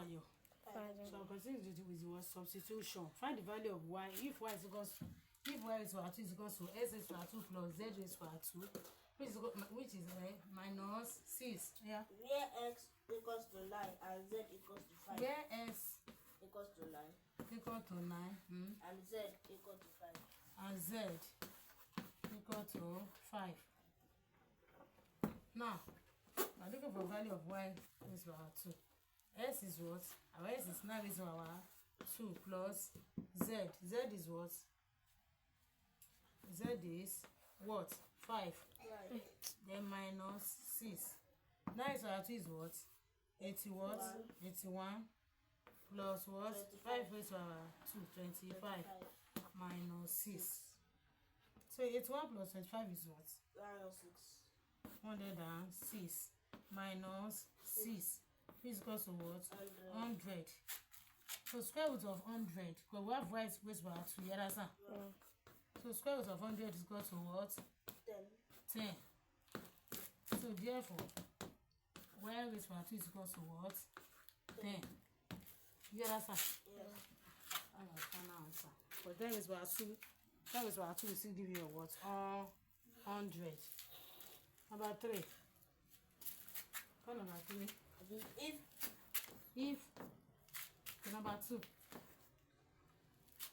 you. So I'm continuing with your substitution. Find the value of y if y is equals to x is equal to 2 plus z is equal to which is minus 6. Yeah. Where x equals to 9 and z equals to 5. Where x equals to 9 equal to 9 and z equal to 5. And z equal to 5. Now, I'm looking for value of y is equal to 2. S is what? Our S is now is our 2 plus Z. Z is what? Z is what? 5. Right. Then minus 6. Now is our 2 is what? 80 what? 81 plus what? 5 is our 2, 25 minus 6. So 81 plus 25 is what? 106 minus 6 is equal to what? 100. So square root of 100. Because we have y is equal to 2. You understand? So square root of 100 is equal to what? 10. So therefore, y raised by 2 is equal to what? 10. You understand? Yes. I will final answer. But then is by 2. That is by 2 will still give you a what? 100. Number 3. Number 3. If number 2.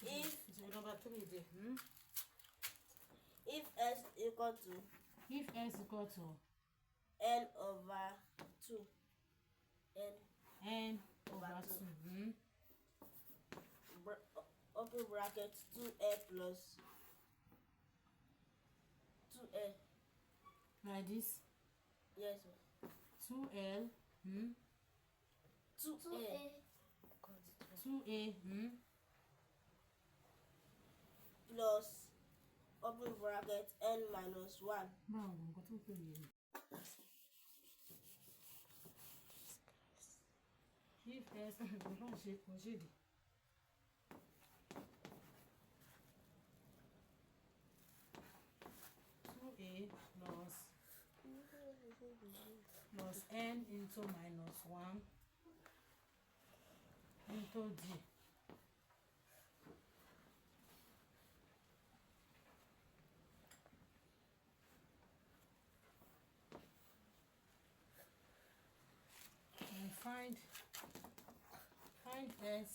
If number 3 there. If s equal to n over 2. N over 2. Open bracket 2a plus 2a. Like this. Yes. 2L. 2a. 2A. Plus open bracket n minus 1. Bravo, got to pay you. If S, we don't shake, we should. 2A plus n into minus 1 into d. And find S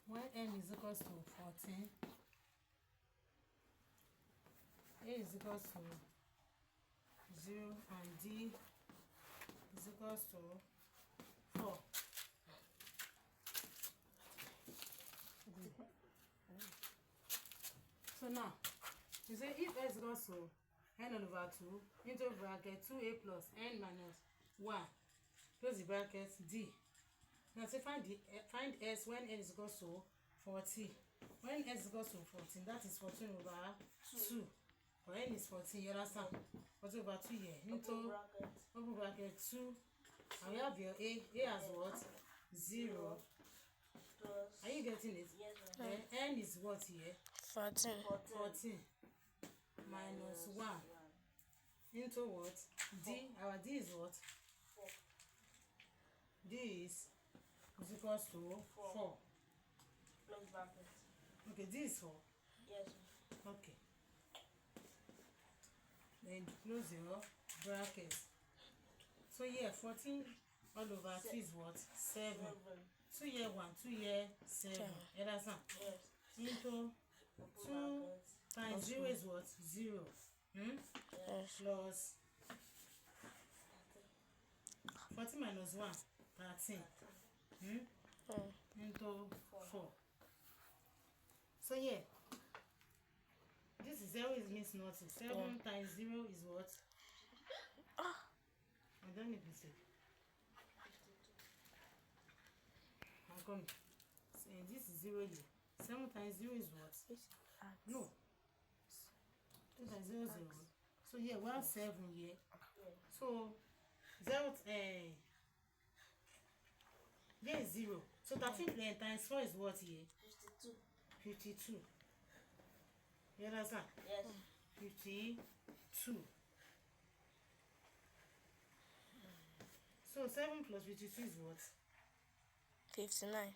when n is equals to 14, a is equals to 0 and d is equals to 4. So now, you say if s equals to n over 2 into bracket 2a plus n minus 1 close the bracket d. Now say find s when n is equals to 14. When s is equals to 14, that is 14 over 2. Or n is 14, you understand? 14 over 2 here into open bracket 2. And we have your a as what? 0. Are you getting it? Yes. N is what here? 14. 14 minus 1 into what? D. Our d is what? 4. D is equals to 4. Close bracket. Okay, D is 4. Yes. Okay. Then close your bracket. So here 14 all over 2 is what? 7. 2 here 1, 2 here 7. You understand? Yes. Into 2 times 0 is what? 0. Yes. Plus 14 minus 1, 13. Into 4. So yeah, this is 0 is means nothing. 7 times 0 is what? I don't need to say. I'm coming. So, this is 0 here. 7 times 0 is what? No. 2 times 0 is 0. So here we have 7 here. So 0 here is 0. So 13 times 4 is what here? 52. 52. You understand? Yes. 52. So 7 plus 52 is what? 59.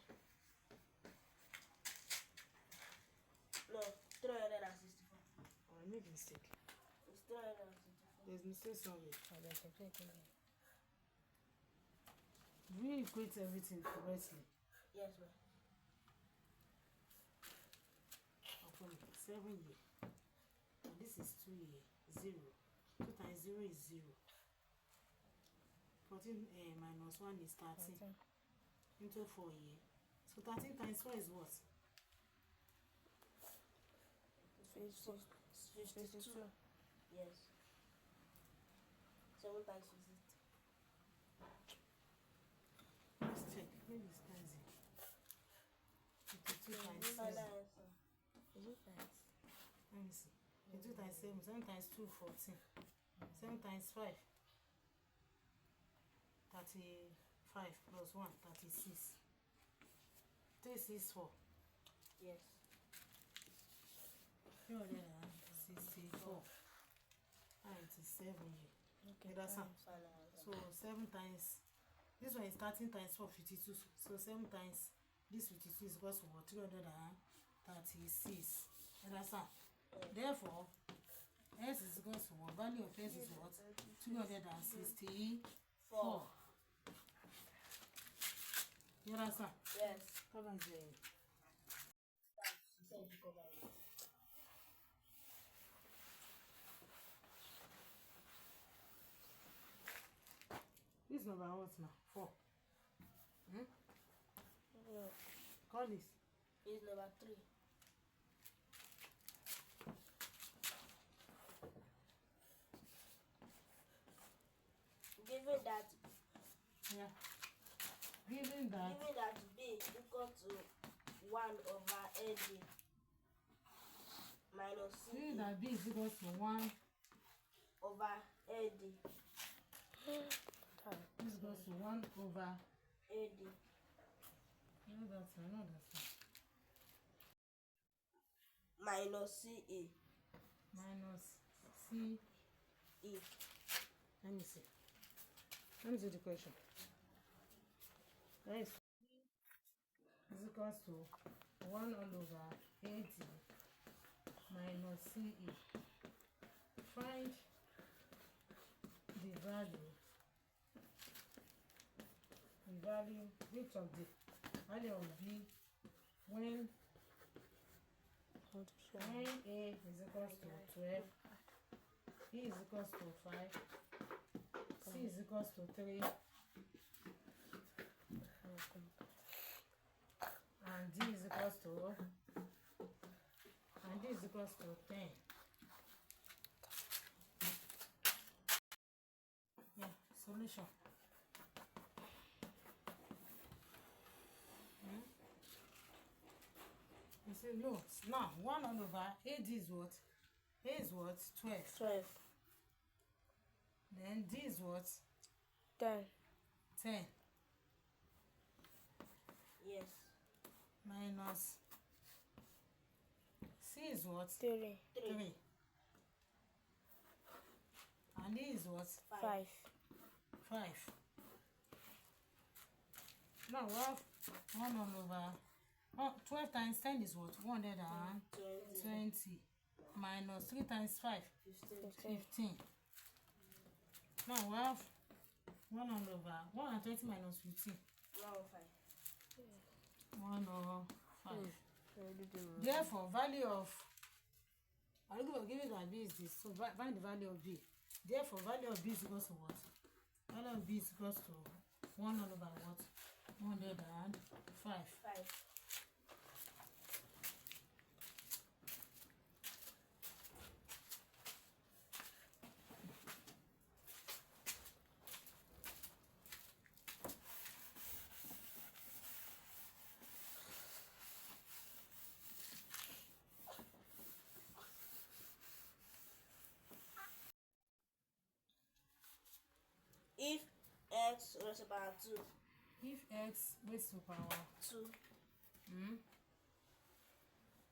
No, 364. Oh, I made a mistake. It's 364. There's mistake somewhere. Oh, there's a break in there. Do we equate everything correctly? Yes, ma'am. Okay, 7 here. And this is 2 here. 0. 2 times 0 is 0. 14 minus 1 is 13. 13. Into 4 here. So 13 times 4 is what? 52. Yes. 7 times 50. Let's check. Maybe it's easy. 52 times 7. Is it nice? Let me see. 52 times 7. 7 times 2, 14. 7 times 5. 35 plus 1, 36. 3, 6, 4. Yes. 364. 97 here. Okay, that's all. So 7 times, this one is 13 times 4, 52. So 7 times this 52 is equal to what? 336. And that's all. Therefore, S is equal to what? Value of S is what? 264. You understand? Yes. Come on, Jay. This number what now? 4. No. Call this. Is number 3. Given that Yeah. Given that B equal to 1 over AD minus C given that B is equal to 1 over AD is equal to 1 over AD no that's minus CE. minus C. E. Let me see. Let me see the question. That is equals to 1 all over 80 minus CE. Find the value which of the value of B when A is equals to 12, B is equals to 5, C is equals to 3, and D is equals to 10. Yeah, solution. You say no. Now 1 all over AD is what? A is what? 12. 12. Then D is what? 10. 10. Yes. Minus C is what? 3. 3. And D is what? 5. 5. Now we have 1 all over 12 times 10 is what? 120. Minus 3 times 5. 15. Now we have 1 all over 120 minus 15. 1 over 5. Therefore, value of I'm going to give it that B is this. So find the value of B. Therefore, value of B is equal to what? Value of B is equal to 1 all over what? 105. 5. If x raised to power 2 If x raised to power 2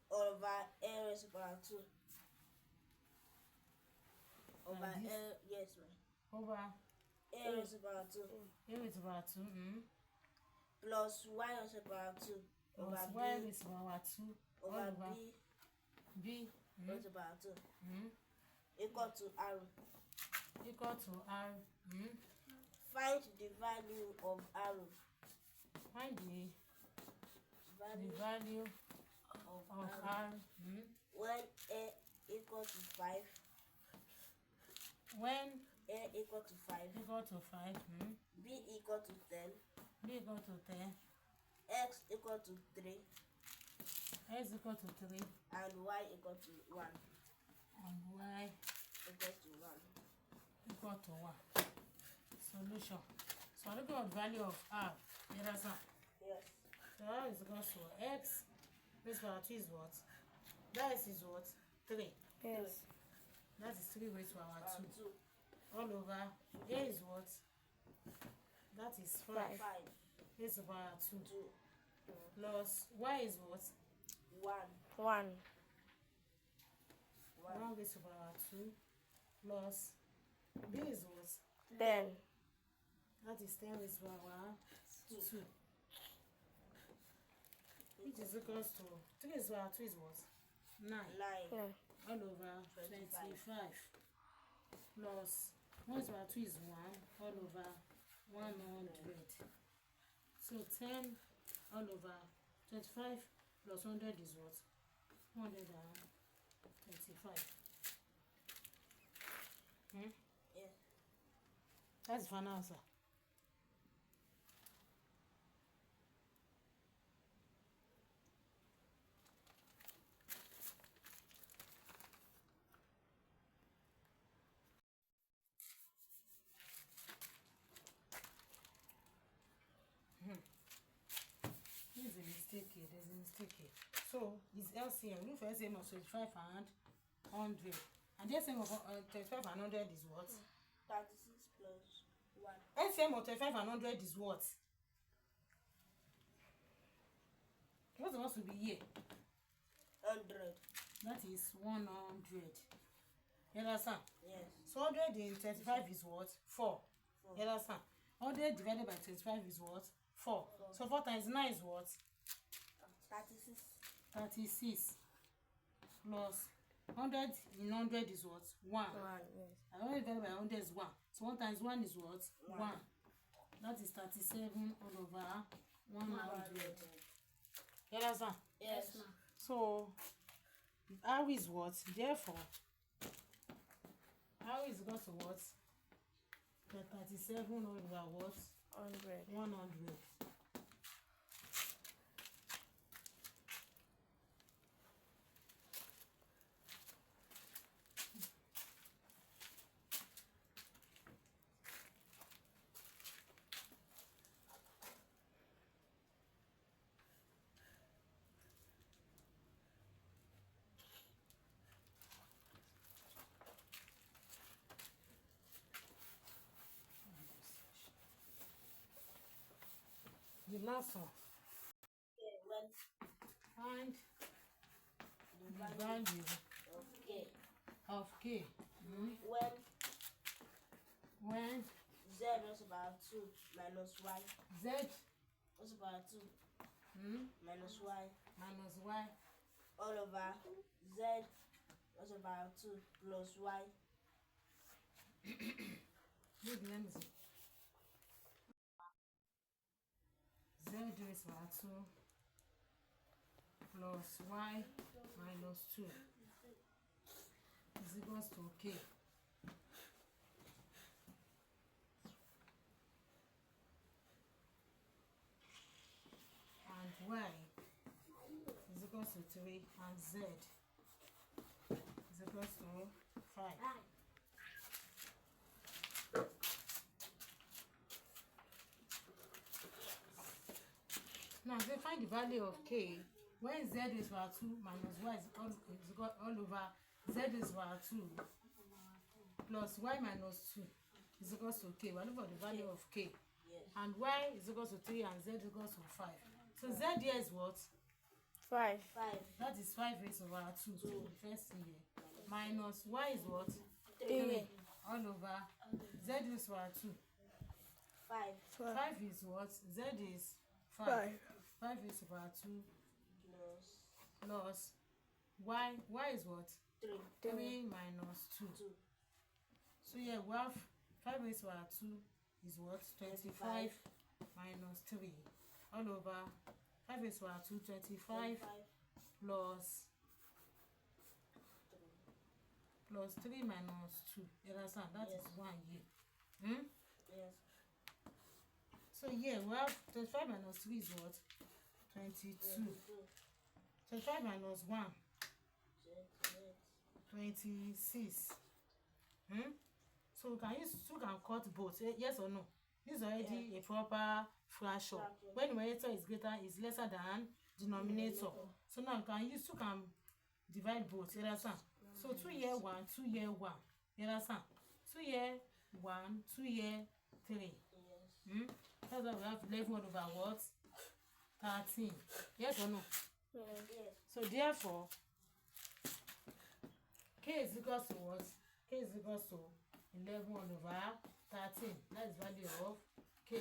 over a raised to power 2 over Like this. L. Yes, ma'am. Over A raised to power 2 A raised to power 2. plus y raised to power 2 over Plus b y raised to power 2 all over over b b raised to power 2 mm, equal to r. equal to r. Find the value of r. Find the Value value of of r r when a equal to 5. when A equal to 5. equal to 5. B equal to 10. B equal to 10. X equal to 3. X equal to 3. And y equal to 1. And y Equal to 1. equal to 1. Solution. So look at the value of r. You understand? Yes. So r is equal to x raised to power 2 is what? That is what? 3. Yes. That is 3 raised to power 2. 2. All over. A is what? That is 5 5. 5. raised to power 2. 2. Plus y is what? 1. 1. 1 raised to power 2. Plus b is what? 10. That is 10 raised to power 2. Which is equals to 3 raised to power 2 is what? 9. 9. 9. All over 25. Plus 1 raised to power 2 is 1. All over 100. So 10 all over 25 plus 100 is what? 125. Yes. That's the final answer. There's a mistake here. There's a mistake here. So it's LCM. Look for LCM of 25 and 100. And the LCM of 25 and 100 is what? 36 plus 1. LCM of 25 and 100 is what? What's supposed to be here? 100. That is 100. You understand? Yes. So 100 in 25 is what? 4. 4. You understand? 100 divided by 25 is what? 4. So 4 times 9 is what? 36. 36. Plus 100 in 100 is what? 1. 1. Yes. And 100 divided by 100 is 1. So 1 times 1 is what? 1. That is 37 all over 100. You understand? Yes, ma'am. So R is what? Therefore, R is equal to what? 37 all over what? 100. 100. The last one. Okay, when Find the the value value of k, of k when z is about 2 minus y z is about 2 minus y minus y all over z is about 2 plus y. Look, let me see. Z is equal to plus y minus 2 is equals to k. And y is equals to 3 and z is equals to 5. Now, they find the value of k when z is equal to minus y is equal all over z is equal to plus y minus 2 is equals to k. We're looking for the value of k. Yes. And y is equals to 3 and z is equals to 5. So z here is what? 5. 5. That is 5 raised over 2. So the first thing here. Minus y is what? 3. all over z is what 2. 5 5 is what? Z is 5. 5 is over 2 plus y is what? 3 minus 2. So yeah, we have 5 raised to our 2 is what? 25 minus 3 all over 5 raised to our 2, 25 plus 3 minus 2. You understand? That is 1 here. Yes. So yeah, we have 25 minus 3 is what? 22. 25 minus 1, 26. So we can cut both. Yes or no? This is already a proper fraction. When numerator is lesser than denominator. So now you can divide both. You understand? So 2 here 1, 2 here 1. You understand? 2 here 1, 2 here 3. That's why we have 11 over what? 13. Yes or no? Yes. So therefore, k is equals to what? K is equals to 11 over 13. That is value of k.